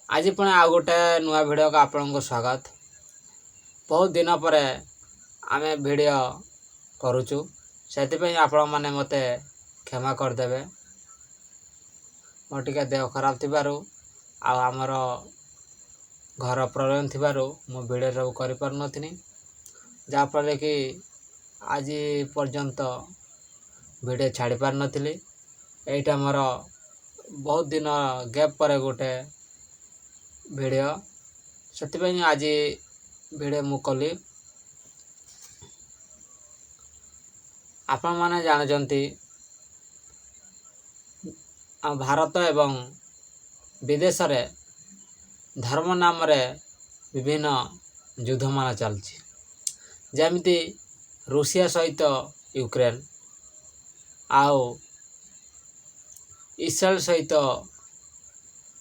आज पुणी आउ गोटे नुआ भिडियो को आपन को स्वागत। बहुत दिन पर आम भिडियो करुचु से आपण मैंने मत क्षमा करदे। मोर टिके देह खराब थिबारु आमर घर प्रॉब्लम थिबारु मो भिडियो सब करि पार नथिनी, जाफल कि आज पर्यंत भिडियो छाड़ी पार नथिली। एटा मोर बहुत दिन गैप पर गोटे भिडियो से आज भिडियो मु कली। आपण माने जानते भारत एवं विदेश रे धर्म नाम रे विभिन्न युद्ध मान चलछि, जेमिति रूसिया सहित यूक्रेन आउ इस्राएल सहित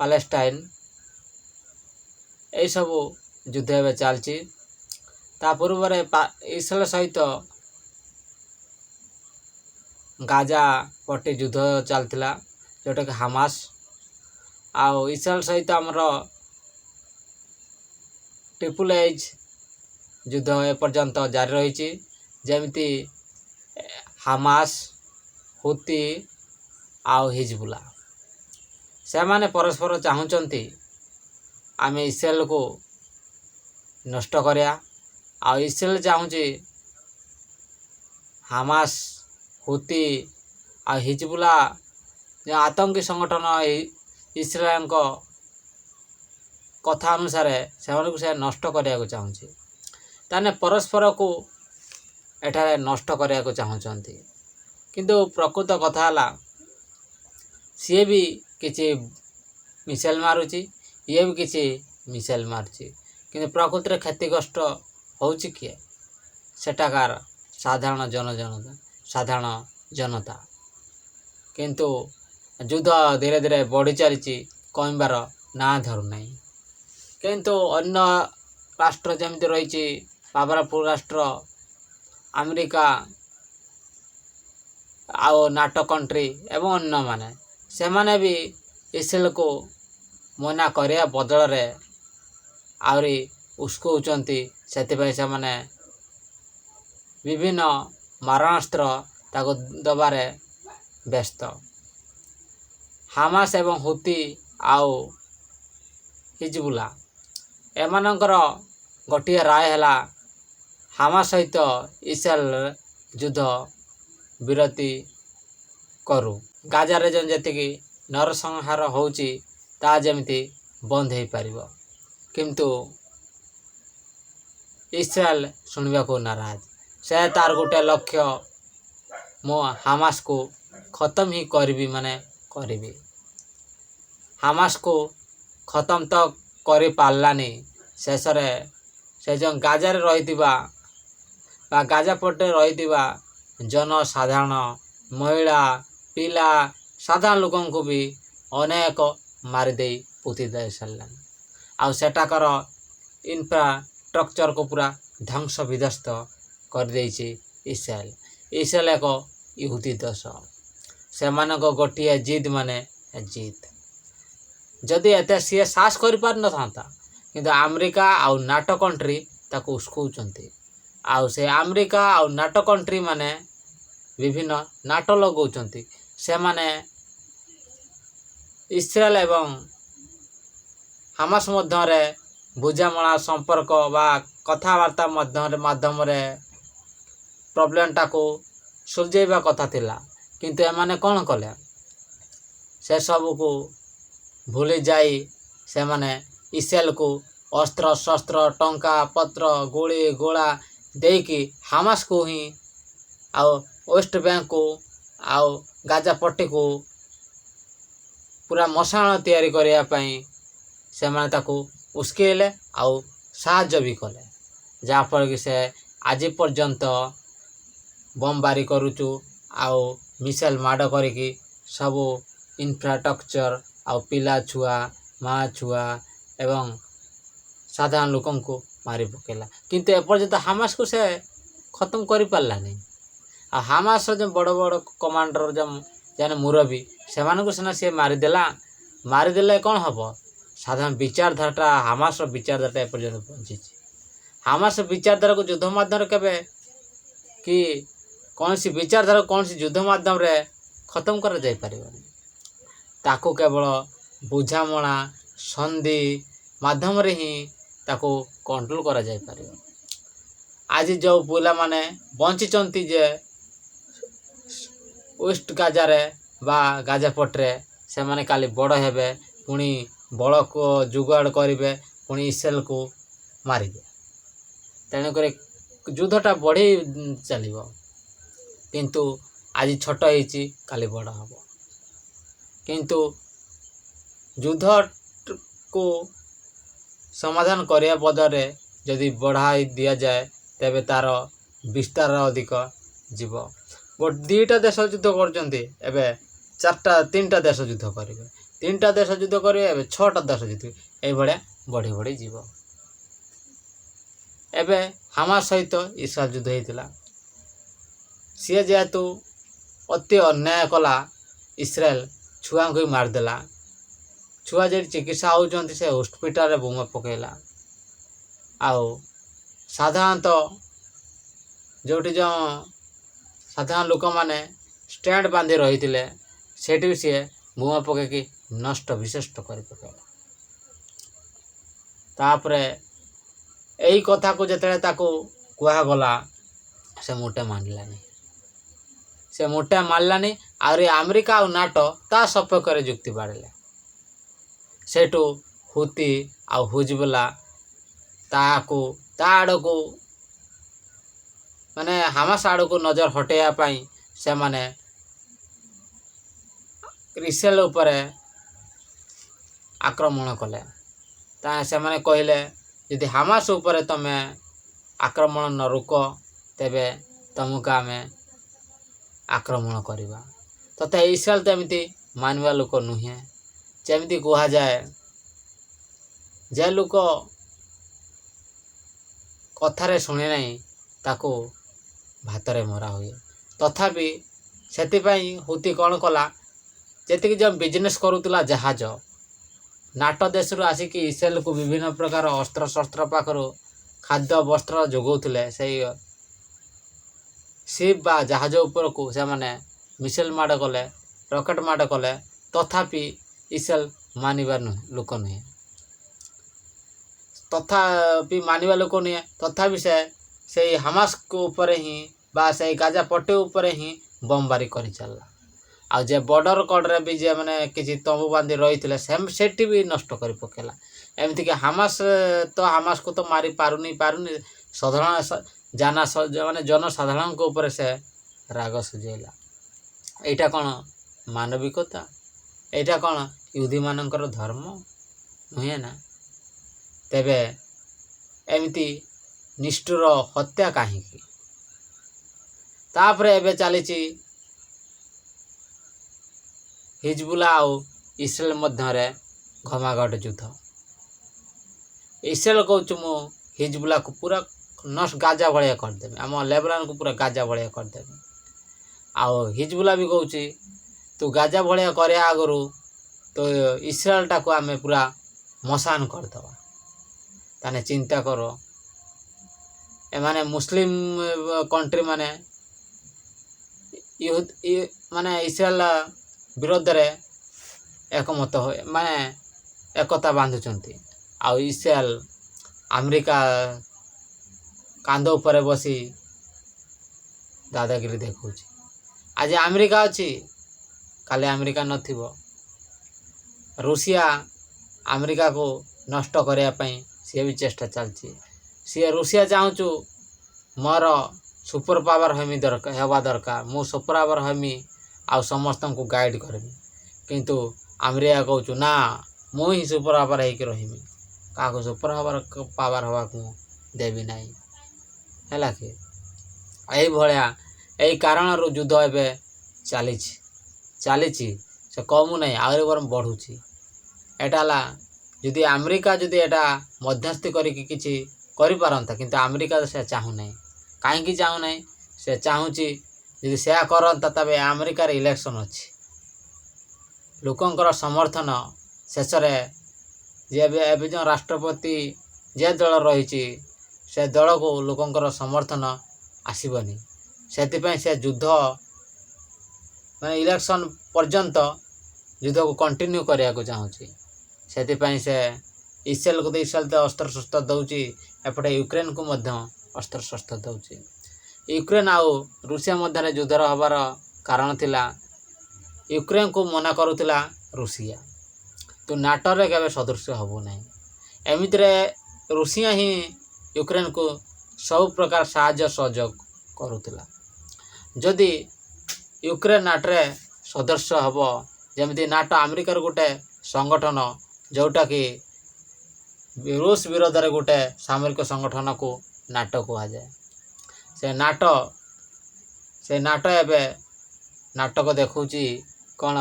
पैलेस्टाइन यही सब युद्ध एवं चलछि। ता पूर्व इस्राएल सहित गाजा पट्टी युद्ध चलता जोटा कि हामास आउ इस्राएल सहित आमर ट्रिपल एच युद्ध एपर्यंत जारी रही। जेमिति हामास हुती आउ हिजबुला से माने परस्पर चाहूँगी आम इस्राएल को नष्ट करिया, आउ इस्राएल चाहूँगी हामास हुती आ हिजबुला जो आतंकी संगठन इस्राएल को कथा अनुसार से नष्ट करने चाहूँगी। ताने परस्पर को एठारे नष्ट करने चाहूँगी, किंतु प्रकृत कथा है सी भी किसी मिसाइल मारुची, ये भी किसी मिसाइल मारुची, किंतु प्रकृति रे क्षतिग्रस्त होउची किए सेटाकार साधारण जनता। किंतु युद्ध धीरे धीरे बढ़ी चली कमिबार ना धरू नहीं। किंतु अन्य राष्ट्र जमी रही पावरफुल राष्ट्र अमेरिका आउ नाटो कंट्री एवं अन्य माने से माने भी इस्राएल को मना करिया बदल रे आउरी उस्कौचंती। सेतिपय से माने विभिन्न मारणास्त्र ताको दबारे व्यस्त। हामास एवं हुती आउ हिजबुला एमानंकर गोटे राय है हामास सहित इस्राएल युद्ध विरति करू। गाजार जो जी नरसंहार होउची ता जेमिति बंद हो पारिबो, किंतु इस्राएल सुनिबा को नाराज। से तार गोटे लक्ष्य मो हामास को खत्म ही करबी माने करबी। हामास को खत्म तो करि पारलानी। शेष से जो गाजार रही गाजा पटे रही जनसाधारण महिला पिला साधारण लोगों को भी अनेक मारिदे पुति दे सारा। आउ सेटाकर इंफ्रास्ट्रक्चर को पूरा ध्वंस विध्वस्त कर देछि इस्राएल। इस्राएल एक यहूदी देश, से गोटे जिद माने जिद। जदि एते सी साहस कर पार न था, किंतु अमेरिका आउ नाटो कंट्री ताको उस्कौचंती। आउ से अमेरिका आउ नाटो कंट्री माने विभिन्न नाटो लगौचंती। से माने इस्राएल एवं हामास मध्य बुझामणा संपर्क बा कथबार्ता माध्यम प्रॉब्लम टाको सुलझेबा कथा थिला, किंतु एमाने कौन कले से सब को भूली जाई से माने इस्राएल को अस्त्र शस्त्र टंका पत्र गोली गोला देकी हामास को ही आउ वेस्ट बैंक को आउ गाजा पट्टी को पूरा मशाण तैयारी करिया पई से माने ताको उस्केले आउ साहाय्य भी कले। जाफल कि से आज पर्यंत बमबारी करुचु आउ मिसाइल माड़ करिकी सब इंफ्रास्ट्रक्चर आउ पिला छुआ माँ छुआ एवं साधारण लोकों को मारी पकेला, किंतु एपर्यंत हामास को से खत्म कर पारला नहीं। आ हामास जो बड़ बड़ कमांडर जो जाने मुरबी से सीना सी मारिदेला। मारिदेले कौन हम ସାଧାରଣ ବିଚାରଧାରାଟା ହାମାସର ବିଚାରଧାରାଟା ଏପର୍ଯ୍ୟନ୍ତ ପହଞ୍ଚିଛି। ହାମାସ ବିଚାରଧାରାକୁ ଯୁଦ୍ଧ ମାଧ୍ୟମରେ କେବେ କି କୌଣସି ବିଚାରଧାରାକୁ କୌଣସି ଯୁଦ୍ଧ ମାଧ୍ୟମରେ ଖତମ କରାଯାଇପାରିବନି। ତାକୁ କେବଳ ବୁଝାମଣା ସନ୍ଧି ମାଧ୍ୟମରେ ହିଁ ତାକୁ କଣ୍ଟ୍ରୋଲ କରାଯାଇପାରିବ। ଆଜି ଯେଉଁ ପିଲାମାନେ ବଞ୍ଚିଛନ୍ତି ଯେ ୱେଷ୍ଟ ଗାଜାରେ ବା ଗାଜା ପଟରେ, ସେମାନେ କାଲି ବଡ଼ ହେବେ, ପୁଣି ବଳକୁ ଯୁଗାଡ଼ କରିବେ, ପୁଣି ଇସ୍ରାଏଲକୁ ମାରିବେ। ତେଣୁକରି ଯୁଦ୍ଧଟା ବଢ଼ି ଚାଲିବ। କିନ୍ତୁ ଆଜି ଛୋଟ ହେଇଛି, କାଲି ବଡ଼ ହେବ। କିନ୍ତୁ ଯୁଦ୍ଧକୁ ସମାଧାନ କରିବା ବଦଳରେ ଯଦି ବଢ଼ାଇ ଦିଆଯାଏ, ତେବେ ତା'ର ବିସ୍ତାର ଅଧିକ ଯିବ। ଦୁଇଟା ଦେଶ ଯୁଦ୍ଧ କରୁଛନ୍ତି, ଏବେ ତିନିଟା ଦେଶ ଯୁଦ୍ଧ କରିବେ, ତିନିଟା ଦେଶ ଯୁଦ୍ଧ କରିବେ, ଏବେ 6ଟା ଦେଶ ଯୁଦ୍ଧ, ଏଇଭଳିଆ ବଢ଼ି ବଢ଼ି ଯିବ। ଏବେ ହାମାସ ସହିତ ଇସ୍ରାଏଲ ଯୁଦ୍ଧ ହେଇଥିଲା। ସିଏ ଯେହେତୁ ଅତି ଅନ୍ୟାୟ କଲା, ଇସ୍ରାଏଲ ଛୁଆଙ୍କୁ ହିଁ ମାରିଦେଲା। ଛୁଆ ଯେଉଁଠି ଚିକିତ୍ସା ହେଉଛନ୍ତି ସେ ହସ୍ପିଟାଲରେ ବୋମା ପକାଇଲା। ଆଉ ସାଧାରଣତଃ ଯେଉଁଠି ଯେଉଁ ସାଧାରଣ ଲୋକମାନେ ଷ୍ଟାଣ୍ଡ ବାନ୍ଧି ରହିଥିଲେ, ସେଠି ବି ସିଏ ବୋମା ପକାଇକି ନଷ୍ଟ ବିଶେଷ୍ଟ କରି ପକାଇଲା। ତାପରେ ଏଇ କଥାକୁ ଯେତେବେଳେ ତାକୁ କୁହାଗଲା, ସେ ମୋଟେ ମାନିଲାନି। ଆହୁରି ଆମେରିକା ଆଉ ନାଟୋ ତା ସପକ୍ଷରେ ଯୁକ୍ତି ବାଢ଼ିଲେ। ସେଠୁ ହୁତି ଆଉ ହିଜବୁଲ୍ଲା ତା ଆଡ଼କୁ ମାନେ ହାମାସ ଆଡ଼କୁ ନଜର ହଟେଇବା ପାଇଁ ସେମାନେ ଇସ୍ରାଏଲ ଉପରେ ଆକ୍ରମଣ କଲେ। ସେମାନେ କହିଲେ, ଯଦି ହାମାସ ଉପରେ ତମେ ଆକ୍ରମଣ ନ ରୋକ, ତେବେ ତମକୁ ଆମେ ଆକ୍ରମଣ କରିବା। ତଥା ଇସ୍ରାଏଲ ତ ଏମିତି ମାନିବା ଲୋକ ନୁହେଁ। ଯେମିତି କୁହାଯାଏ, ଯେ ଲୋକ କଥାରେ ଶୁଣେ ନାହିଁ, ତାକୁ ଭାତରେ ମରା ହୁଏ। ତଥାପି ସେଥିପାଇଁ ହୁତି କ'ଣ କଲା, ଯେତିକି ଯେଉଁ ବିଜନେସ୍ କରୁଥିଲା ଜାହାଜ, ନାଟୋ ଦେଶରୁ ଆସିକି ଇସ୍ରାଏଲକୁ ବିଭିନ୍ନ ପ୍ରକାର ଅସ୍ତ୍ରଶସ୍ତ୍ର ପାଖରୁ ଖାଦ୍ୟ ବସ୍ତ୍ର ଯୋଗାଉଥିଲେ, ସେଇ ସିପ୍ ବା ଜାହାଜ ଉପରକୁ ସେମାନେ ମିସାଇଲ୍ ମାଡ଼ କଲେ, ରକେଟ୍ ମାଡ଼ କଲେ। ତଥାପି ଇସ୍ରାଏଲ ମାନିବା ଲୋକ ନୁହେଁ। ତଥାପି ସେଇ ହାମାସକୁ ଉପରେ ହିଁ ବା ସେଇ ଗାଜା ପଟ୍ଟି ଉପରେ ହିଁ ବମବାରୀ କରି ଚାଲିଲା। ଆଉ ଯେ ବର୍ଡ଼ର କଡ଼ରେ ବି ମାନେ କିଛି ତମ୍ବୁ ବାନ୍ଧି ରହିଥିଲେ, ସେଠି ବି ନଷ୍ଟ କରି ପକାଇଲା। ଏମିତିକି ହାମାସକୁ ତ ମାରି ପାରୁନି, ଜନସାଧାରଣଙ୍କ ଉପରେ ସେ ରାଗ ସୁଝେଇଲା। ଏଇଟା କ'ଣ ମାନବିକତା? ଏଇଟା କ'ଣ ୟୁଦୀମାନଙ୍କର ଧର୍ମ? ନୁହେଁ ନା। ତେବେ ଏମିତି ନିଷ୍ଠୁର ହତ୍ୟା କାହିଁକି? ତାପରେ ଏବେ ଚାଲିଛି ହିଜବୁଲ୍ଲା ଆଉ ଇସ୍ରାଏଲ ମଧ୍ୟରେ ଘମାଘୋଟ ଯୁଦ୍ଧ। ଇସ୍ରାଏଲ କହୁଛୁ, ମୁଁ ହିଜବୁଲ୍ଲାକୁ ପୁରା ଗାଜା ଭଳିଆ କରିଦେବି, ଆମ ଲେବନାନକୁ ପୁରା ଗାଜା ଭଳିଆ କରିଦେବି। ଆଉ ହିଜବୁଲ୍ଲା ବି କହୁଛି, ତୁ ଗାଜା ଭଳିଆ କରିବା ଆଗରୁ ତ ଇସ୍ରାଏଲଟାକୁ ଆମେ ପୁରା ମଶାନ କରିଦେବା। ତାହେଲେ ଚିନ୍ତା କର, ଏମାନେ ମୁସଲିମ କଣ୍ଟ୍ରି ମାନେ ଇସ୍ରାଏଲ ବିରୋଧରେ ଏକତା ବାନ୍ଧୁଛନ୍ତି। ଆଉ ଇସ୍ରାଏଲ ଆମେରିକା କାନ୍ଧ ଉପରେ ବସି ଦାଦାଗିରି ଦେଖାଉଛି। ଆଜି ଆମେରିକା ଅଛି, କାଲି ଆମେରିକା ନଥିବ। ରୁଷିଆ ଆମେରିକାକୁ ନଷ୍ଟ କରିବା ପାଇଁ ସିଏ ବି ଚେଷ୍ଟା ଚାଲିଛି। ରୁଷିଆ ଚାହୁଁଛୁ ମୋର ସୁପର ପାୱାର ହେବା ଦରକାର, ମୁଁ ସୁପର ପାୱାର ହେମି ଆଉ ସମସ୍ତଙ୍କୁ ଗାଇଡ଼ କରିବି। କିନ୍ତୁ ଆମେରିକା କହୁଛୁ, ନା, ମୁଁ ହିଁ ସୁପର ପାୱାର ହେଇକି ରହିମି, କାହାକୁ ସୁପର ପାୱାର ହେବାକୁ ମୁଁ ଦେବି ନାହିଁ। ହେଲା କି? ଏଇଭଳିଆ ଏଇ କାରଣରୁ ଯୁଦ୍ଧ ଏବେ ଚାଲିଛି। ସେ କମୁ ନାହିଁ, ଆହୁରି ବରଂ ବଢ଼ୁଛି। ଏଇଟା ହେଲା, ଯଦି ଆମେରିକା ଏଟା ମଧ୍ୟସ୍ଥି କରିକି କିଛି କରିପାରନ୍ତା, କିନ୍ତୁ ଆମେରିକା ସେ ଚାହୁଁନାହିଁ। କାହିଁକି ଚାହୁଁନାହିଁ? ସେ ଚାହୁଁଛି ଯଦି ସେୟା କରନ୍ତା, ତେବେ ଆମେରିକାର ଇଲେକ୍ସନ୍ ଅଛି, ଲୋକଙ୍କର ସମର୍ଥନ ଶେଷରେ ଯେ ଏବେ ଯେଉଁ ରାଷ୍ଟ୍ରପତି ଯେ ଦଳ ରହିଛି ସେ ଦଳକୁ ଲୋକଙ୍କର ସମର୍ଥନ ଆସିବନି। ସେଥିପାଇଁ ସେ ଯୁଦ୍ଧ ମାନେ ଇଲେକ୍ସନ୍ ପର୍ଯ୍ୟନ୍ତ ଯୁଦ୍ଧକୁ କଣ୍ଟିନ୍ୟୁ କରିବାକୁ ଚାହୁଁଛି। ସେଥିପାଇଁ ସେ ଇସ୍ରାଏଲକୁ ତ ଅସ୍ତ୍ରଶସ୍ତ୍ର ଦେଉଛି, ଏପଟେ ୟୁକ୍ରେନକୁ ମଧ୍ୟ ଅସ୍ତ୍ରଶସ୍ତ୍ର ଦେଉଛି। ୟୁକ୍ରେନ ଆଉ ରୁଷିଆ ମଧ୍ୟରେ ଯୁଦ୍ଧର ହେବାର କାରଣ ଥିଲା ୟୁକ୍ରେନକୁ ମନା କରୁଥିଲା ରୁଷିଆ, ତୁ ନାଟୋରେ କେବେ ସଦସ୍ୟ ହେବୁ ନାହିଁ। ଏମିତିରେ ରୁଷିଆ ହିଁ ୟୁକ୍ରେନକୁ ସବୁ ପ୍ରକାର ସାହାଯ୍ୟ ସହଯୋଗ କରୁଥିଲା। ଯଦି ୟୁକ୍ରେନ ନାଟୋରେ ସଦସ୍ୟ ହେବ, ଯେମିତି ନାଟୋ ଆମେରିକାର ଗୋଟେ ସଂଗଠନ ଯେଉଁଟାକି ରୁଷ ବିରୋଧରେ ଗୋଟେ ସାମରିକ ସଂଗଠନକୁ ନାଟୋ କୁହାଯାଏ। ସେ ନାଟୋ ଏବେ ନାଟକ ଦେଖାଉଛି କ'ଣ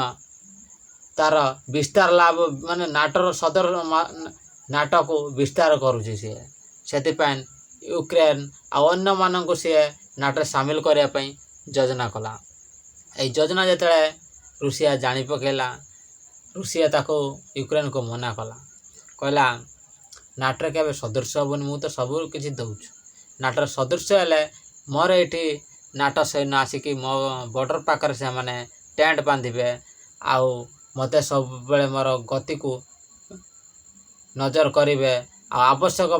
ତାର ବିସ୍ତାର ଲାଭ ମାନେ ନାଟୋର ନାଟୋକୁ ବିସ୍ତାର କରୁଛି ସିଏ। ସେଥିପାଇଁ ୟୁକ୍ରେନ ଆଉ ଅନ୍ୟମାନଙ୍କୁ ସିଏ ନାଟୋରେ ସାମିଲ କରିବା ପାଇଁ ଯୋଜନା କଲା। ଏହି ଯୋଜନା ଯେତେବେଳେ ରୁଷିଆ ଜାଣି ପକାଇଲା, ରୁଷିଆ ତାକୁ ୟୁକ୍ରେନକୁ ମନା କଲା, କହିଲା ନାଟୋରେ କେବେ ସଦସ୍ୟ ହେବନି, ମୁଁ ତ ସବୁ କିଛି ଦେଉଛୁ। ନାଟୋର ସଦସ୍ୟ ହେଲେ ମୋର ଏଇଠି ନାଟୋ ସୈନ୍ୟ ଆସିକି ମୋ ବର୍ଡ଼ର ପାଖରେ ସେମାନେ ଟେଣ୍ଟ ବାନ୍ଧିବେ, ଆଉ ମୋତେ ସବୁବେଳେ ମୋର ଗତିକୁ ନଜର କରିବେ, ଆଉ ଆବଶ୍ୟକ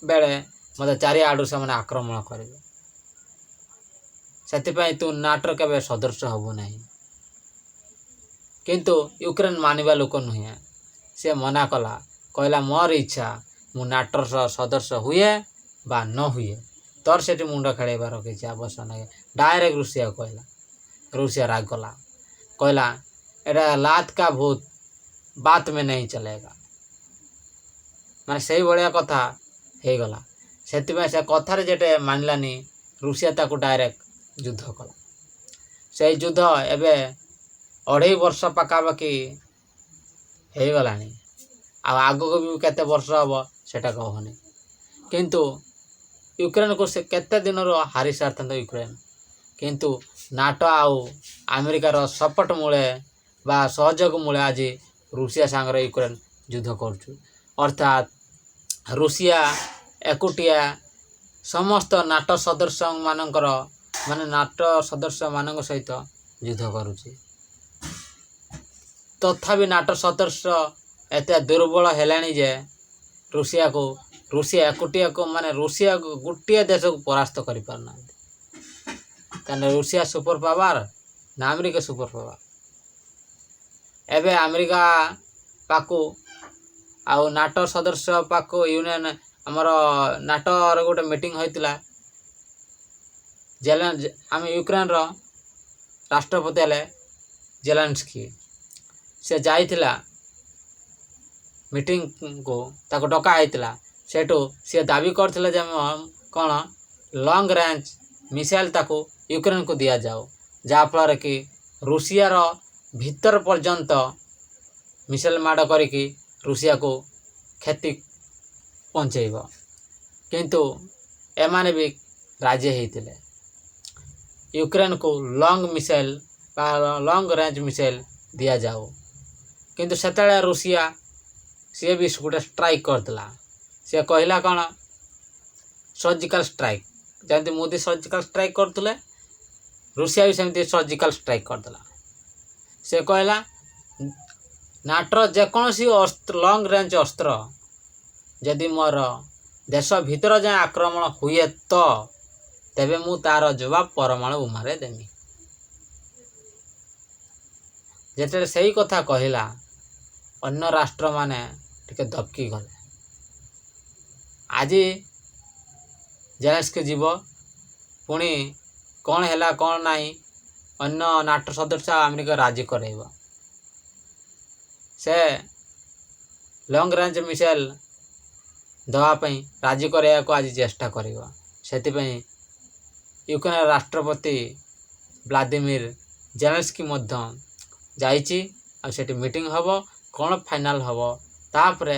ବେଳେ ମୋତେ ଚାରିଆଡ଼ୁ ସେମାନେ ଆକ୍ରମଣ କରିବେ। ସେଥିପାଇଁ ତୁ ନାଟୋର କେବେ ସଦସ୍ୟ ହେବୁ ନାହିଁ। କିନ୍ତୁ ୟୁକ୍ରେନ ମାନିବା ଲୋକ ନୁହେଁ, ସେ ମନା କଲା, କହିଲା ମୋର ଇଚ୍ଛା, ମୁଁ ନାଟୋର ସଦସ୍ୟ ହୁଏ ବା ନ ହୁଏ, ତୋର ସେଠି ମୁଣ୍ଡ ଖେଳାଇବାର କିଛି ଆବଶ୍ୟକ ନାହିଁ। ଡାଇରେକ୍ଟ ରୁଷିଆ କହିଲା। ରୁଷିଆ ରାଗଲା, କହିଲା ଏଇଟା ଲାତ କା ଭୂତ ବାତ ମେ ନେଇ ଚଲେଗା, ମାନେ ସେଇଭଳିଆ କଥା ହେଇଗଲା। ସେଥିପାଇଁ ସେ କଥାରେ ଯେଟେ ମାନିଲାନି, ରୁଷିଆ ତାକୁ ଡାଇରେକ୍ଟ ଯୁଦ୍ଧ କଲା। ସେଇ ଯୁଦ୍ଧ ଏବେ 2.5 ବର୍ଷ ପାଖାପାଖି ହେଇଗଲାଣି, ଆଉ ଆଗକୁ ବି କେତେ ବର୍ଷ ହେବ ସେଟା କହୁନି। କିନ୍ତୁ ୟୁକ୍ରେନକୁ ସେ କେତେ ଦିନରୁ ହାରି ସାରିଥାନ୍ତା ୟୁକ୍ରେନ, କିନ୍ତୁ ନାଟୋ ଆଉ ଆମେରିକାର ସପୋର୍ଟ ମୂଳେ ବା ସହଯୋଗ ମୂଳେ ଆଜି ରୁଷିଆ ସାଙ୍ଗରେ ୟୁକ୍ରେନ ଯୁଦ୍ଧ କରୁଛୁ। ଅର୍ଥାତ୍ ରୁଷିଆ ଏକୁଟିଆ ସମସ୍ତ ନାଟୋ ସଦସ୍ୟମାନଙ୍କର ମାନେ ନାଟୋ ସଦସ୍ୟମାନଙ୍କ ସହିତ ଯୁଦ୍ଧ କରୁଛି। ତଥାପି ନାଟୋ ସଦସ୍ୟ ଏତେ ଦୁର୍ବଳ ହେଲାଣି ଯେ ରୁଷିଆ ଏକୁଟିଆକୁ ମାନେ ରୁଷିଆ ଗୋଟିଏ ଦେଶକୁ ପରାସ୍ତ କରିପାରୁନାହାନ୍ତି। ତାହେଲେ ରୁଷିଆ ସୁପର ପାୱାର ନା ଆମେରିକା ସୁପର ପାୱାର? ଏବେ ଆମେରିକା ପାଖକୁ ଆଉ ନାଟୋ ସଦସ୍ୟ ପାଖକୁ ୟୁନିୟନ ଆମର ନାଟୋର ଗୋଟେ ମିଟିଂ ହୋଇଥିଲା। ଆମେ ୟୁକ୍ରେନର ରାଷ୍ଟ୍ରପତି ହେଲେ ଜେଲେନ୍ସ୍କି, ସେ ଯାଇଥିଲା ମିଟିଂକୁ, ତାକୁ ଡକା ହେଇଥିଲା। ସେଠୁ ସିଏ ଦାବି କରିଥିଲେ ଯେ କ'ଣ ଲଙ୍ଗ୍ ରେଞ୍ଜ ମିସାଇଲ୍ ତାକୁ ୟୁକ୍ରେନକୁ ଦିଆଯାଉ, ଯାହାଫଳରେ କି ରୁଷିଆର ଭିତର ପର୍ଯ୍ୟନ୍ତ ମିସାଇଲ୍ ମାଡ଼ କରିକି ରୁଷିଆକୁ କ୍ଷତି ପହଞ୍ଚେଇବ। କିନ୍ତୁ ଏମାନେ ବି ରାଜି ହେଇଥିଲେ ୟୁକ୍ରେନକୁ ଲଙ୍ଗ୍ ମିସାଇଲ୍ ବା ଲଙ୍ଗ୍ ରେଞ୍ଜ ମିସାଇଲ୍ ଦିଆଯାଉ। କିନ୍ତୁ ସେତେବେଳେ ରୁଷିଆ ସିଏ ବି ଗୋଟେ ଷ୍ଟ୍ରାଇକ୍ କରିଥିଲା। ସିଏ କହିଲା କ'ଣ ସର୍ଜିକାଲ୍ ଷ୍ଟ୍ରାଇକ୍, ଯେମିତି ମୋଦି ସର୍ଜିକାଲ୍ ଷ୍ଟ୍ରାଇକ୍ କରୁଥିଲେ, ରୁଷିଆ ବି ସେମିତି ସର୍ଜିକାଲ୍ ଷ୍ଟ୍ରାଇକ୍ କରିଥିଲା। ସେ କହିଲା ନାଟୋର ଯେକୌଣସି ଲଙ୍ଗ୍ ରେଞ୍ଜ ଅସ୍ତ୍ର ଯଦି ମୋର ଦେଶ ଭିତର ଯାଏଁ ଆକ୍ରମଣ ହୁଏ ତେବେ ମୁଁ ତା'ର ଜବାବ ପରମାଣୁ ବୋମାରେ ଦେମି। ଯେତେବେଳେ ସେଇ କଥା କହିଲା, ଅନ୍ୟ ରାଷ୍ଟ୍ରମାନେ ଟିକେ ଦବକି ଗଲେ। ଆଜି ଜେଲେନ୍ସ୍କି ଯିବ, ପୁଣି କ'ଣ ହେଲା କ'ଣ ନାହିଁ ଅନ୍ୟ ନାଟୋ ସଦସ୍ୟ ଆମେରିକା ରାଜି କରାଇବ। ସେ ଲଙ୍ଗ୍ ରେଞ୍ଜ ମିସାଇଲ୍ ଦେବା ପାଇଁ ରାଜି କରାଇବାକୁ ଆଜି ଚେଷ୍ଟା କରିବ। ସେଥିପାଇଁ ୟୁକ୍ରେନ ରାଷ୍ଟ୍ରପତି ଭ୍ଲାଦିମିର ଜେଲେନ୍ସ୍କି ମଧ୍ୟ ଯାଇଛି, ଆଉ ସେଠି ମିଟିଂ ହେବ, କ'ଣ ଫାଇନାଲ୍ ହେବ, ତାପରେ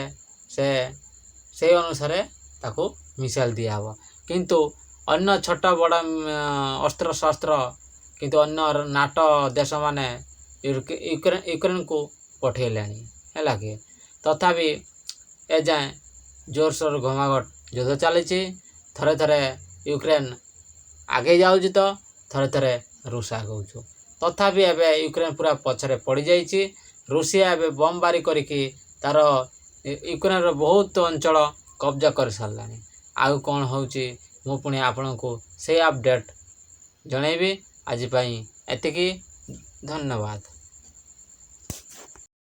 ସେଇ ଅନୁସାରେ ତାକୁ ମିସାଇଲ୍ ଦିଆହେବ। କିନ୍ତୁ ଅନ୍ୟ ଛୋଟ ବଡ଼ ଅସ୍ତ୍ରଶସ୍ତ୍ର କିନ୍ତୁ ଅନ୍ୟ ନାଟୋ ଦେଶମାନେ ୟୁକ୍ରେନକୁ ପଠାଇଲେଣି, ହେଲା କି। ତଥାପି ଏଯାଏଁ ଜୋରସୋର ଘମାଘଟ ଯୁଦ୍ଧ ଚାଲିଛି। ଥରେ ଥରେ ୟୁକ୍ରେନ୍ ଆଗେଇ ଯାଉଛି ତ ଥରେ ଥରେ ରୁଷ ଆଗଉଛୁ। ତଥାପି ଏବେ ୟୁକ୍ରେନ୍ ପୁରା ପଛରେ ପଡ଼ିଯାଇଛି। ରୁଷିଆ ଏବେ ବମ୍ବାରୀ କରିକି ତା'ର ୟୁକ୍ରେନ୍ର ବହୁତ ଅଞ୍ଚଳ କବ୍ଜା କରିସାରିଲାଣି। ଆଉ କ'ଣ ହେଉଛି ମୁଁ ପୁଣି ଆପଣଙ୍କୁ ସେଇ ଅପଡ଼େଟ୍ ଜଣାଇବି। ଆଜି ପାଇଁ ଏତିକି, ଧନ୍ୟବାଦ।